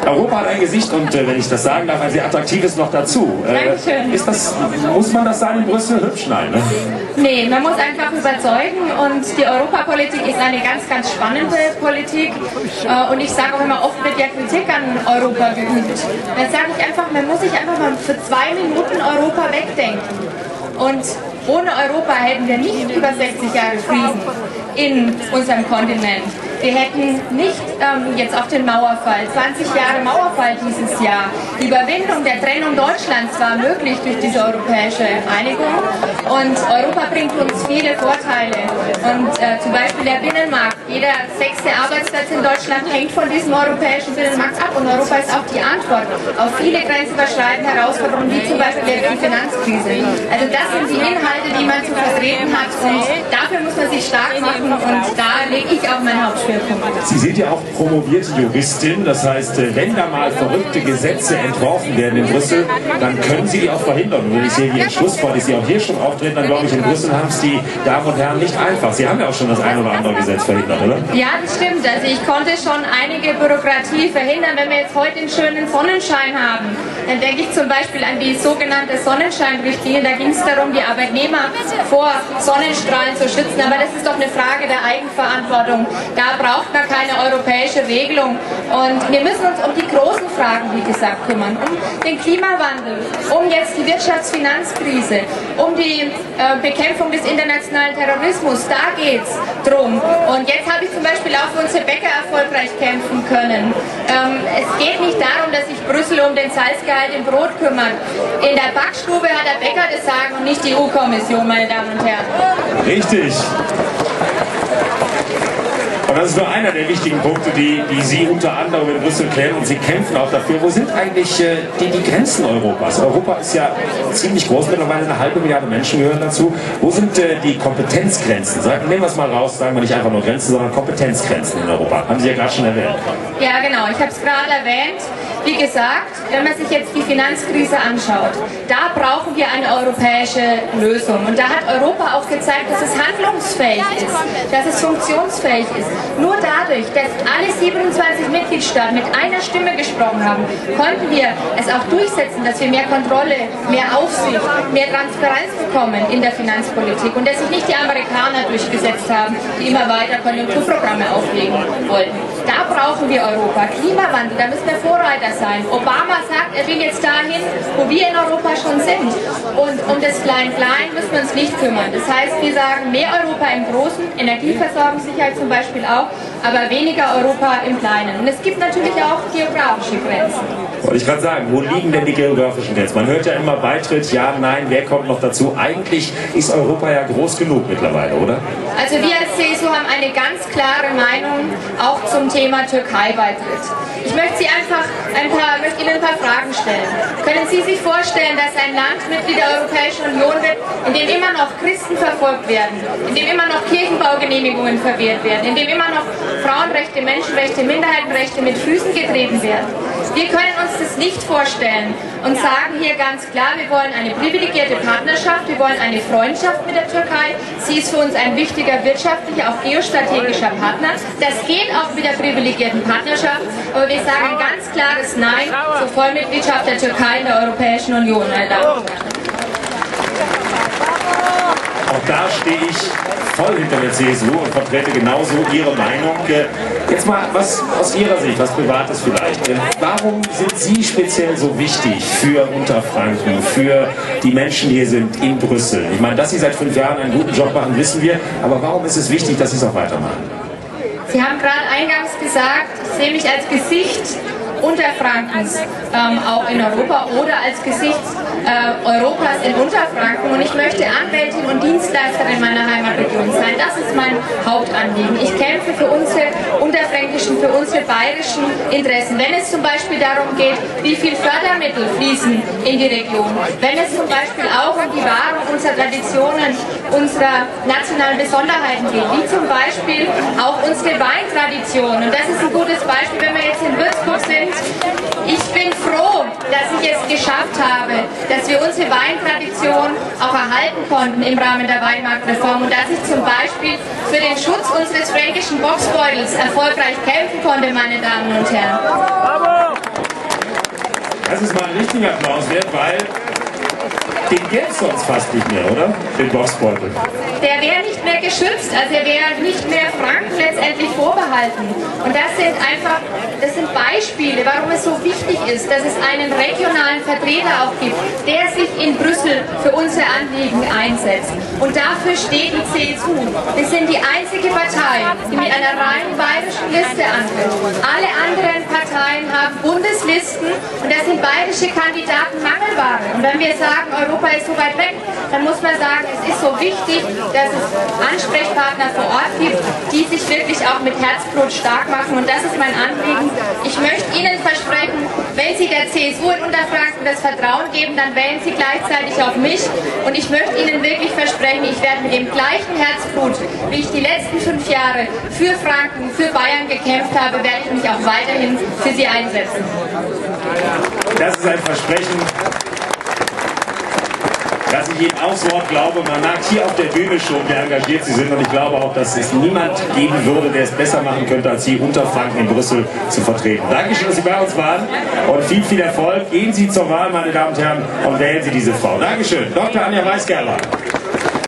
Europa hat ein Gesicht und, wenn ich das sagen darf, ein sehr attraktives noch dazu. Dankeschön. Muss man das sein in Brüssel? Hübsch? Nein, ne? Nee, man muss einfach überzeugen und die Europapolitik ist eine ganz, ganz spannende Politik und ich sage auch immer, oft wird ja Kritik an Europa geübt. Dann sage ich einfach, man muss sich einfach mal für 2 Minuten Europa wegdenken. Und ohne Europa hätten wir nicht über 60 Jahre Frieden in unserem Kontinent. Wir hätten nicht jetzt auf den Mauerfall, 20 Jahre Mauerfall dieses Jahr. Die Überwindung der Trennung Deutschlands war möglich durch diese europäische Einigung und Europa bringt uns viele Vorteile. Und zum Beispiel der Binnenmarkt, jeder 6. Arbeitsplatz in Deutschland hängt von diesem europäischen Binnenmarkt ab und Europa ist auch die Antwort auf viele grenzüberschreitende Herausforderungen, wie zum Beispiel die Finanzkrise. Also das sind die Inhalte, die man zu vertreten hat und dafür muss man sich stark machen und da lege ich auch mein Hauptschwerpunkt. Sie sind ja auch promovierte Juristin, das heißt, wenn da mal verrückte Gesetze entworfen werden in Brüssel, dann können Sie die auch verhindern. Und wenn ich sehe, wie Ihr Schlusswort ist, Sie auch hier schon auftreten, dann glaube ich, in Brüssel haben es die Damen und Herren nicht einfach. Sie haben ja auch schon das ein oder andere Gesetz verhindert, oder? Ja, das stimmt. Also ich konnte schon einige Bürokratie verhindern. Wenn wir jetzt heute den schönen Sonnenschein haben, dann denke ich zum Beispiel an die sogenannte Sonnenscheinrichtlinie. Da ging es darum, die Arbeitnehmer vor Sonnenstrahlen zu schützen. Aber das ist doch eine Frage der Eigenverantwortung. Da braucht man keine europäische Regelung. Und wir müssen uns um die großen Fragen, wie gesagt, kümmern. Um den Klimawandel, um jetzt die Wirtschaftsfinanzkrise, um die Bekämpfung des internationalen Terrorismus. Da geht es drum. Und jetzt habe ich zum Beispiel auch für unsere Bäcker erfolgreich kämpfen können. Es geht nicht darum, dass sich Brüssel um den Salzgehalt im Brot kümmert. In der Backstube hat der Bäcker das Sagen und nicht die EU-Kommission, meine Damen und Herren. Richtig. Und das ist nur einer der wichtigen Punkte, die Sie unter anderem in Brüssel kennen und Sie kämpfen auch dafür. Wo sind eigentlich die Grenzen Europas? Europa ist ja ziemlich groß, mittlerweile 1,5 Milliarde Menschen gehören dazu. Wo sind die Kompetenzgrenzen? Nehmen wir es mal raus, sagen wir nicht einfach nur Grenzen, sondern Kompetenzgrenzen in Europa. Haben Sie ja gerade schon erwähnt. Ja, genau. Ich habe es gerade erwähnt. Wie gesagt, wenn man sich jetzt die Finanzkrise anschaut, da brauchen wir eine europäische Lösung. Und da hat Europa auch gezeigt, dass es handlungsfähig ist, dass es funktionsfähig ist. Nur dadurch, dass alle 27 Mitgliedstaaten mit einer Stimme gesprochen haben, konnten wir es auch durchsetzen, dass wir mehr Kontrolle, mehr Aufsicht, mehr Transparenz bekommen in der Finanzpolitik und dass sich nicht die Amerikaner durchgesetzt haben, die immer weiter Konjunkturprogramme auflegen wollten. Da brauchen wir Europa. Klimawandel, da müssen wir Vorreiter sein. Obama sagt, er will jetzt dahin, wo wir in Europa schon sind. Und um das Klein-Klein müssen wir uns nicht kümmern. Das heißt, wir sagen mehr Europa im Großen, Energieversorgungssicherheit zum Beispiel auch, aber weniger Europa im Kleinen. Und es gibt natürlich auch geografische Grenzen. Wollte ich gerade sagen, wo liegen denn die geografischen Grenzen? Man hört ja immer Beitritt, ja, nein, wer kommt noch dazu? Eigentlich ist Europa ja groß genug mittlerweile, oder? Also wir als CSU haben eine ganz klare Meinung auch zum Thema Türkei-Beitritt. Ich möchte Ihnen ein paar Fragen stellen. Können Sie sich vorstellen, dass ein Land Mitglied der Europäischen Union wird, in dem immer noch Christen verfolgt werden, in dem immer noch Kirchenbaugenehmigungen verwehrt werden, in dem immer noch Frauenrechte, Menschenrechte, Minderheitenrechte mit Füßen getreten werden? Wir können uns das nicht vorstellen und sagen hier ganz klar, wir wollen eine privilegierte Partnerschaft, wir wollen eine Freundschaft mit der Türkei. Sie ist für uns ein wichtiger wirtschaftlicher, auch geostrategischer Partner. Das geht auch mit der privilegierten Partnerschaft, aber wir sagen ein ganz klares Nein zur Vollmitgliedschaft der Türkei in der Europäischen Union, meine Damen und Herren. Auch da stehe ich voll hinter der CSU und vertrete genauso Ihre Meinung. Jetzt mal was aus Ihrer Sicht, was Privates vielleicht. Warum sind Sie speziell so wichtig für Unterfranken, für die Menschen, die hier sind in Brüssel? Ich meine, dass Sie seit 5 Jahren einen guten Job machen, wissen wir. Aber warum ist es wichtig, dass Sie es auch weitermachen? Sie haben gerade eingangs gesagt, ich sehe mich als Gesicht Unterfrankens auch in Europa oder als Gesicht Europas in Unterfranken und ich möchte Anwältin und Dienstleisterin meiner Heimatregion sein. Das ist mein Hauptanliegen. Ich kämpfe für unsere unterfränkischen, für unsere bayerischen Interessen. Wenn es zum Beispiel darum geht, wie viel Fördermittel fließen in die Region, wenn es zum Beispiel auch um die Wahrung unserer Traditionen, unserer nationalen Besonderheiten geht, wie zum Beispiel auch unsere Weintradition. Und das ist ein gutes Beispiel, wenn wir jetzt in Würzburg sind. Ich bin froh, dass ich es geschafft habe, dass wir unsere Weintradition auch erhalten konnten im Rahmen der Weinmarktreform und dass ich zum Beispiel für den Schutz unseres fränkischen Bocksbeutels erfolgreich kämpfen konnte, meine Damen und Herren. Das ist mal ein richtiger Applaus wert, weil den gäbe es sonst fast nicht mehr, oder? Den Boxbeutel. Der wäre nicht mehr geschützt, also er wäre nicht mehr Franken letztendlich vorbehalten. Und das sind Beispiele, warum es so wichtig ist, dass es einen regionalen Vertreter auch gibt, der sich in Brüssel für unsere Anliegen einsetzt. Und dafür steht die CSU. Wir sind die einzige Partei, die mit einer rein bayerischen Liste antritt. Alle anderen Parteien haben Bundeslisten und da sind bayerische Kandidaten Mangelware. Und wenn wir sagen, Europa ist so weit weg, dann muss man sagen, es ist so wichtig, dass es Ansprechpartner vor Ort gibt, die sich wirklich auch mit Herzblut stark machen. Und das ist mein Anliegen. Ich möchte Ihnen versprechen, wenn Sie der CSU in Unterfranken das Vertrauen geben, dann wählen Sie gleichzeitig auf mich. Und ich möchte Ihnen wirklich versprechen, ich werde mit dem gleichen Herzblut, wie ich die letzten 5 Jahre für Franken, für Bayern gekämpft habe, werde ich mich auch weiterhin für Sie einsetzen. Das ist ein Versprechen, dass ich Ihnen aufs Wort glaube. Man merkt hier auf der Bühne schon, wie engagiert Sie sind. Und ich glaube auch, dass es niemand geben würde, der es besser machen könnte, als Sie Unterfranken in Brüssel zu vertreten. Dankeschön, dass Sie bei uns waren. Und viel, viel Erfolg. Gehen Sie zur Wahl, meine Damen und Herren, und wählen Sie diese Frau. Dankeschön. Dr. Anja Weisgerber.